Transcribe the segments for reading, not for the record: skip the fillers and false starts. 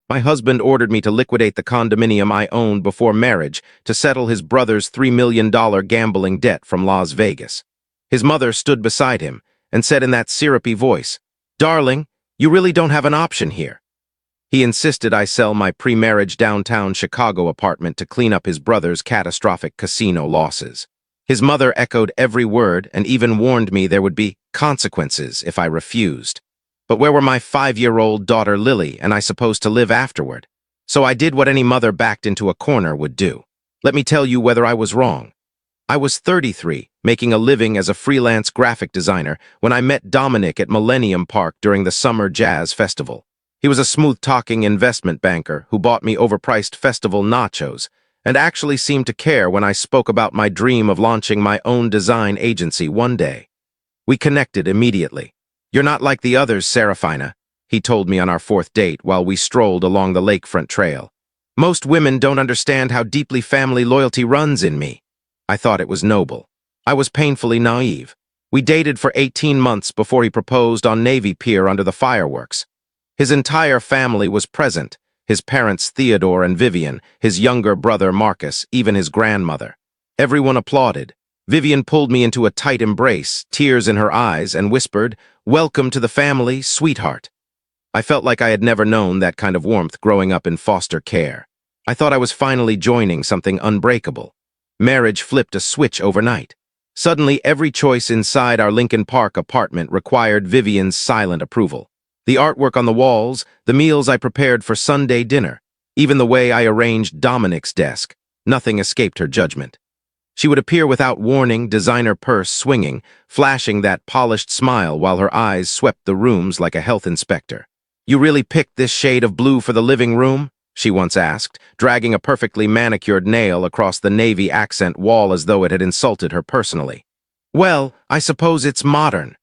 My husband ordered me to liquidate the condominium I owned before marriage to settle his brother's $3 million gambling debt from Las Vegas. His mother stood beside him and said in that syrupy voice, "Darling, you really don't have an option here." He insisted I sell my pre-marriage downtown Chicago apartment to clean up his brother's catastrophic casino losses. His mother echoed every word and even warned me there would be consequences if I refused. But where were my 5-year-old daughter Lily and I supposed to live afterward? So I did what any mother backed into a corner would do. Let me tell you whether I was wrong. I was 33, making a living as a freelance graphic designer when I met Dominic at Millennium Park during the Summer Jazz Festival. He was a smooth-talking investment banker who bought me overpriced festival nachos and actually seemed to care when I spoke about my dream of launching my own design agency one day. We connected immediately. "You're not like the others, Serafina," he told me on our 4th date while we strolled along the lakefront trail. "Most women don't understand how deeply family loyalty runs in me." I thought it was noble. I was painfully naive. We dated for 18 months before he proposed on Navy Pier under the fireworks. His entire family was present, his parents Theodore and Vivian, his younger brother Marcus, even his grandmother. Everyone applauded. Vivian pulled me into a tight embrace, tears in her eyes, and whispered, "Welcome to the family, sweetheart." I felt like I had never known that kind of warmth growing up in foster care. I thought I was finally joining something unbreakable. Marriage flipped a switch overnight. Suddenly, every choice inside our Lincoln Park apartment required Vivian's silent approval. The artwork on the walls, the meals I prepared for Sunday dinner, even the way I arranged Dominic's desk, nothing escaped her judgment. She would appear without warning, designer purse swinging, flashing that polished smile while her eyes swept the rooms like a health inspector. "You really picked this shade of blue for the living room?" she once asked, dragging a perfectly manicured nail across the navy accent wall as though it had insulted her personally. "Well, I suppose it's modern."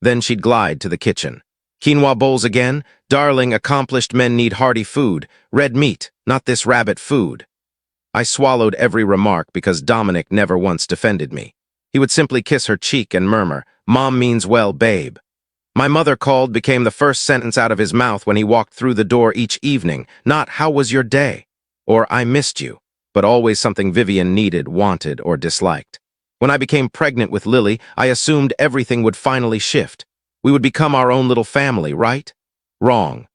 Then she'd glide to the kitchen. "Quinoa bowls again? Darling, accomplished men need hearty food. Red meat, not this rabbit food." I swallowed every remark because Dominic never once defended me. He would simply kiss her cheek and murmur, "Mom means well, babe." "My mother called" became the first sentence out of his mouth when he walked through the door each evening, not "How was your day?" or "I missed you," but always something Vivian needed, wanted, or disliked. When I became pregnant with Lily, I assumed everything would finally shift. We would become our own little family, right? Wrong.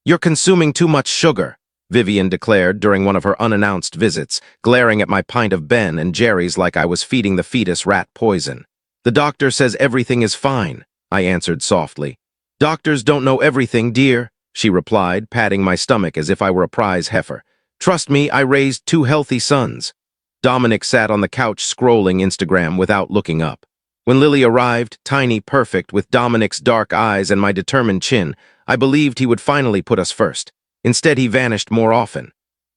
"You're consuming too much sugar," Vivian declared during one of her unannounced visits, glaring at my pint of Ben and Jerry's like I was feeding the fetus rat poison. "The doctor says everything is fine," I answered softly. "Doctors don't know everything, dear," she replied, patting my stomach as if I were a prize heifer. "Trust me, I raised 2 healthy sons." Dominic sat on the couch scrolling Instagram without looking up. When Lily arrived, tiny, perfect, with Dominic's dark eyes and my determined chin, I believed he would finally put us first. Instead, he vanished more often.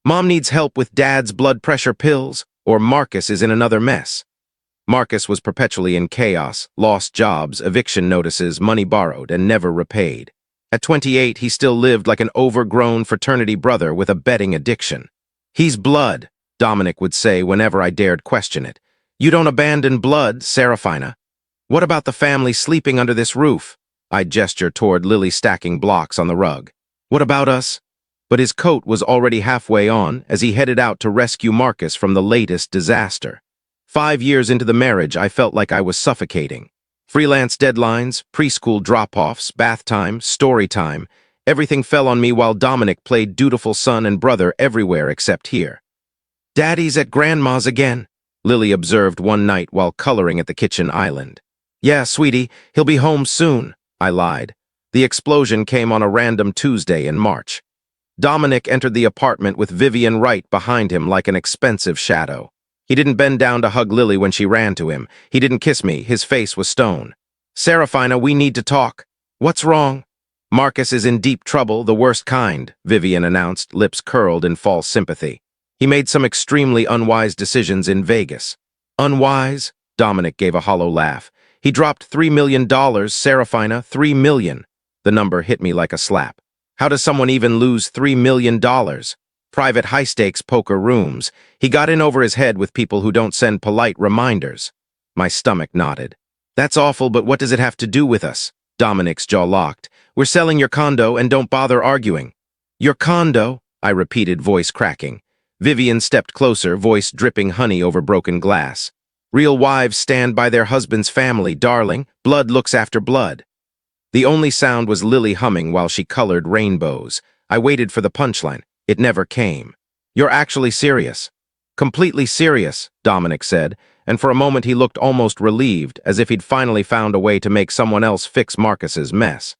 "Mom needs help with Dad's blood pressure pills," or "Marcus is in another mess." Marcus was perpetually in chaos, lost jobs, eviction notices, money borrowed, and never repaid. At 28, he still lived like an overgrown fraternity brother with a betting addiction. "He's blood," Dominic would say whenever I dared question it. "You don't abandon blood, Serafina." "What about the family sleeping under this roof?" I'd gesture toward Lily stacking blocks on the rug. "What about us?" But his coat was already halfway on as he headed out to rescue Marcus from the latest disaster. 5 years into the marriage, I felt like I was suffocating. Freelance deadlines, preschool drop-offs, bath time, story time, everything fell on me while Dominic played dutiful son and brother everywhere except here. "Daddy's at Grandma's again," Lily observed one night while coloring at the kitchen island. "Yeah, sweetie, he'll be home soon," I lied. The explosion came on a random Tuesday in March. Dominic entered the apartment with Vivian right behind him like an expensive shadow. He didn't bend down to hug Lily when she ran to him. He didn't kiss me. His face was stone. "Serafina, we need to talk." "What's wrong?" "Marcus is in deep trouble, the worst kind," Vivian announced, lips curled in false sympathy. "He made some extremely unwise decisions in Vegas." "Unwise?" Dominic gave a hollow laugh. "He dropped $3 million, Serafina, $3 million. The number hit me like a slap. How does someone even lose $3 million? Private high-stakes poker rooms. He got in over his head with people who don't send polite reminders. My stomach nodded. "That's awful, but what does it have to do with us?" Dominic's jaw locked. "We're selling your condo and don't bother arguing." Your condo, I repeated, voice cracking. Vivian stepped closer, voice dripping honey over broken glass. Real wives stand by their husband's family, darling. Blood looks after blood. The only sound was Lily humming while she colored rainbows. I waited for the punchline. It never came. You're actually serious. Completely serious, Dominic said, and for a moment he looked almost relieved, as if he'd finally found a way to make someone else fix Marcus's mess.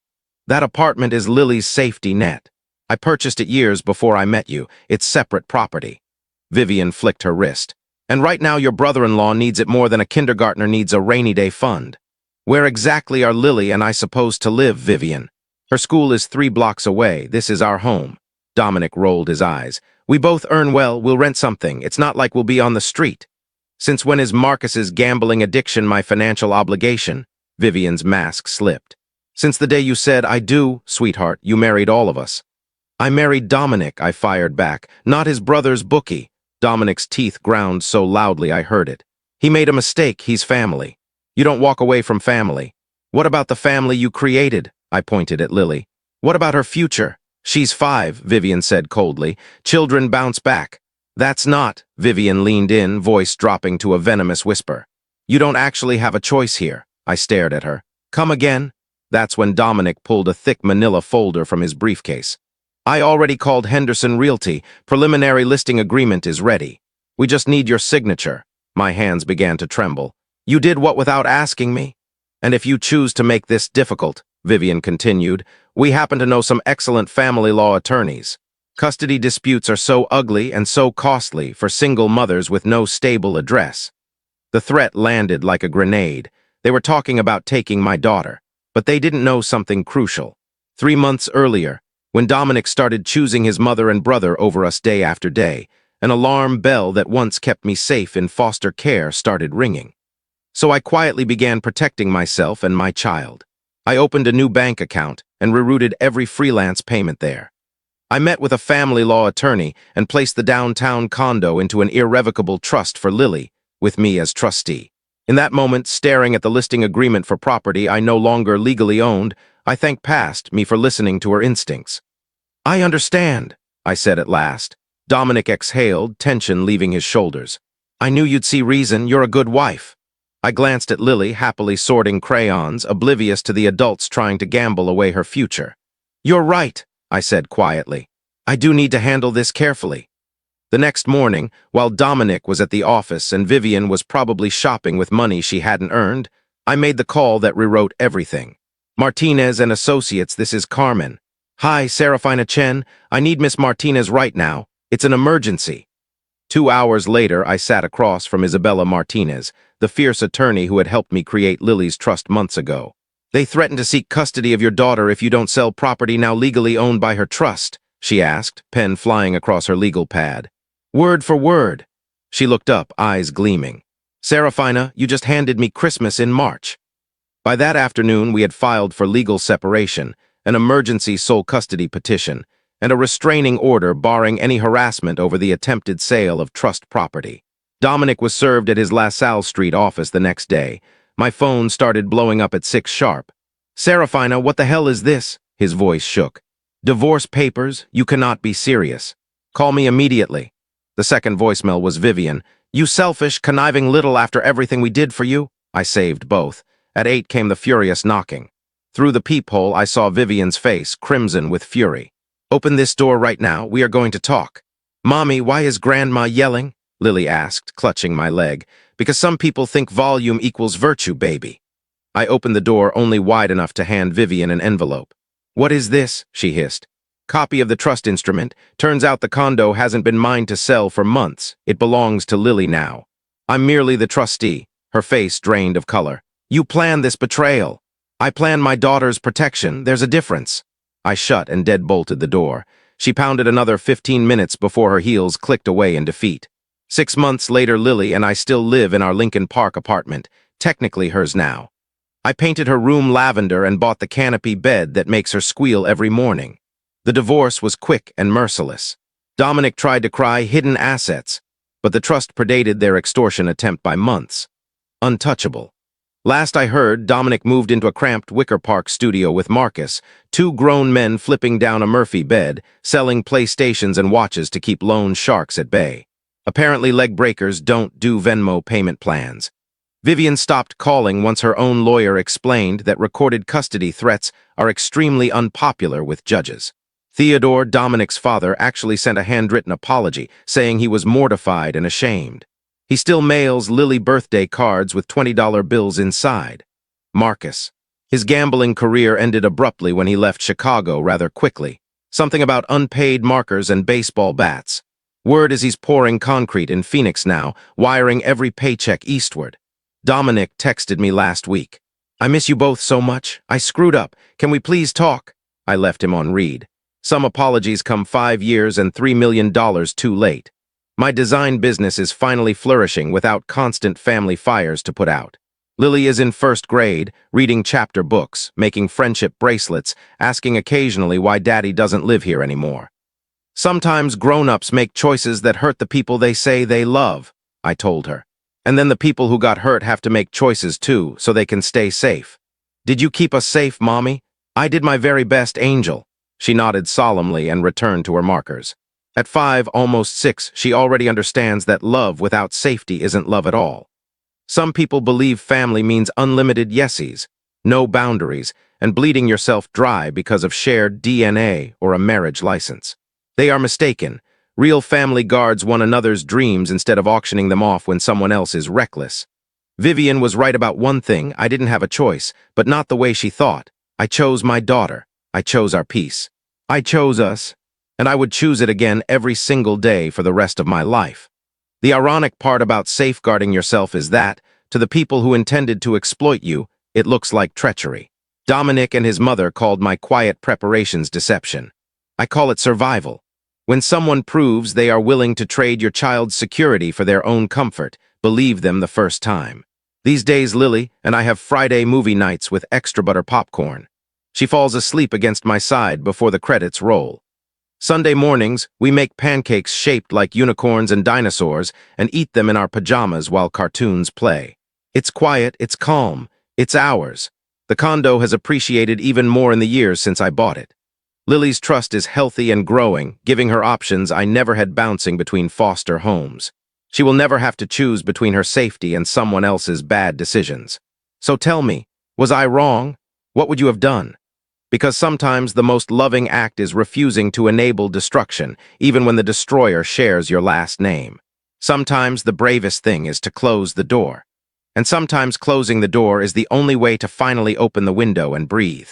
That apartment is Lily's safety net. I purchased it years before I met you. It's separate property. Vivian flicked her wrist. And right now your brother-in-law needs it more than a kindergartner needs a rainy day fund. Where exactly are Lily and I supposed to live, Vivian? Her school is 3 blocks away. This is our home. Dominic rolled his eyes. We both earn well. We'll rent something. It's not like we'll be on the street. Since when is Marcus's gambling addiction my financial obligation? Vivian's mask slipped. Since the day you said, I do, sweetheart, you married all of us. I married Dominic, I fired back, not his brother's bookie. Dominic's teeth ground so loudly I heard it. He made a mistake. He's family. You don't walk away from family. What about the family you created? I pointed at Lily. What about her future? She's 5, Vivian said coldly. Children bounce back. That's not, Vivian leaned in, voice dropping to a venomous whisper. You don't actually have a choice here. I stared at her. Come again? That's when Dominic pulled a thick manila folder from his briefcase. I already called Henderson Realty. Preliminary listing agreement is ready. We just need your signature. My hands began to tremble. You did what without asking me? And if you choose to make this difficult, Vivian continued, we happen to know some excellent family law attorneys. Custody disputes are so ugly and so costly for single mothers with no stable address. The threat landed like a grenade. They were talking about taking my daughter, but they didn't know something crucial. 3 months earlier, when Dominic started choosing his mother and brother over us day after day, an alarm bell that once kept me safe in foster care started ringing. So I quietly began protecting myself and my child. I opened a new bank account and rerouted every freelance payment there. I met with a family law attorney and placed the downtown condo into an irrevocable trust for Lily, with me as trustee. In that moment, staring at the listing agreement for property I no longer legally owned, I thanked past me for listening to her instincts. I understand, I said at last. Dominic exhaled, tension leaving his shoulders. I knew you'd see reason. You're a good wife. I glanced at Lily, happily sorting crayons, oblivious to the adults trying to gamble away her future. You're right, I said quietly. I do need to handle this carefully. The next morning, while Dominic was at the office and Vivian was probably shopping with money she hadn't earned, I made the call that rewrote everything. Martinez and Associates, this is Carmen. Hi, Serafina Chen. I need Miss Martinez right now. It's an emergency. 2 hours later, I sat across from Isabella Martinez, the fierce attorney who had helped me create Lily's trust months ago. They threaten to seek custody of your daughter if you don't sell property now legally owned by her trust, she asked, pen flying across her legal pad. Word for word. She looked up, eyes gleaming. Serafina, you just handed me Christmas in March. By that afternoon, we had filed for legal separation, an emergency sole custody petition, and a restraining order barring any harassment over the attempted sale of trust property. Dominic was served at his La Salle Street office the next day. My phone started blowing up at 6 sharp. Serafina, what the hell is this? His voice shook. Divorce papers? You cannot be serious. Call me immediately. The second voicemail was Vivian. You selfish, conniving little after everything we did for you? I saved both. At 8 came the furious knocking. Through the peephole, I saw Vivian's face, crimson with fury. Open this door right now. We are going to talk. Mommy, why is Grandma yelling? Lily asked, clutching my leg. Because some people think volume equals virtue, baby. I opened the door only wide enough to hand Vivian an envelope. What is this? She hissed. Copy of the trust instrument. Turns out the condo hasn't been mine to sell for months. It belongs to Lily now. I'm merely the trustee, her face drained of color. You planned this betrayal. I planned my daughter's protection. There's a difference. I shut and deadbolted the door. She pounded another 15 minutes before her heels clicked away in defeat. 6 months later, Lily and I still live in our Lincoln Park apartment, technically hers now. I painted her room lavender and bought the canopy bed that makes her squeal every morning. The divorce was quick and merciless. Dominic tried to cry hidden assets, but the trust predated their extortion attempt by months. Untouchable. Last I heard, Dominic moved into a cramped Wicker Park studio with Marcus, two grown men flipping down a Murphy bed, selling PlayStations and watches to keep loan sharks at bay. Apparently leg breakers don't do Venmo payment plans. Vivian stopped calling once her own lawyer explained that recorded custody threats are extremely unpopular with judges. Theodore, Dominic's father, actually sent a handwritten apology, saying he was mortified and ashamed. He still mails Lily birthday cards with $20 bills inside. Marcus. His gambling career ended abruptly when he left Chicago rather quickly. Something about unpaid markers and baseball bats. Word is he's pouring concrete in Phoenix now, wiring every paycheck eastward. Dominic texted me last week. I miss you both so much. I screwed up. Can we please talk? I left him on read. Some apologies come 5 years and $3 million too late. My design business is finally flourishing without constant family fires to put out. Lily is in first grade, reading chapter books, making friendship bracelets, asking occasionally why Daddy doesn't live here anymore. Sometimes grown-ups make choices that hurt the people they say they love, I told her. And then the people who got hurt have to make choices too, so they can stay safe. Did you keep us safe, Mommy? I did my very best, Angel. She nodded solemnly and returned to her markers. At 5, almost 6, she already understands that love without safety isn't love at all. Some people believe family means unlimited yesies, no boundaries, and bleeding yourself dry because of shared DNA or a marriage license. They are mistaken. Real family guards one another's dreams instead of auctioning them off when someone else is reckless. Vivian was right about one thing: I didn't have a choice, but not the way she thought. I chose my daughter. I chose our peace. I chose us. And I would choose it again every single day for the rest of my life. The ironic part about safeguarding yourself is that, to the people who intended to exploit you, it looks like treachery. Dominic and his mother called my quiet preparations deception. I call it survival. When someone proves they are willing to trade your child's security for their own comfort, believe them the first time. These days, Lily and I have Friday movie nights with extra butter popcorn. She falls asleep against my side before the credits roll. Sunday mornings, we make pancakes shaped like unicorns and dinosaurs and eat them in our pajamas while cartoons play. It's quiet, it's calm, it's ours. The condo has appreciated even more in the years since I bought it. Lily's trust is healthy and growing, giving her options I never had bouncing between foster homes. She will never have to choose between her safety and someone else's bad decisions. So tell me, was I wrong? What would you have done? Because sometimes the most loving act is refusing to enable destruction, even when the destroyer shares your last name. Sometimes the bravest thing is to close the door. And sometimes closing the door is the only way to finally open the window and breathe.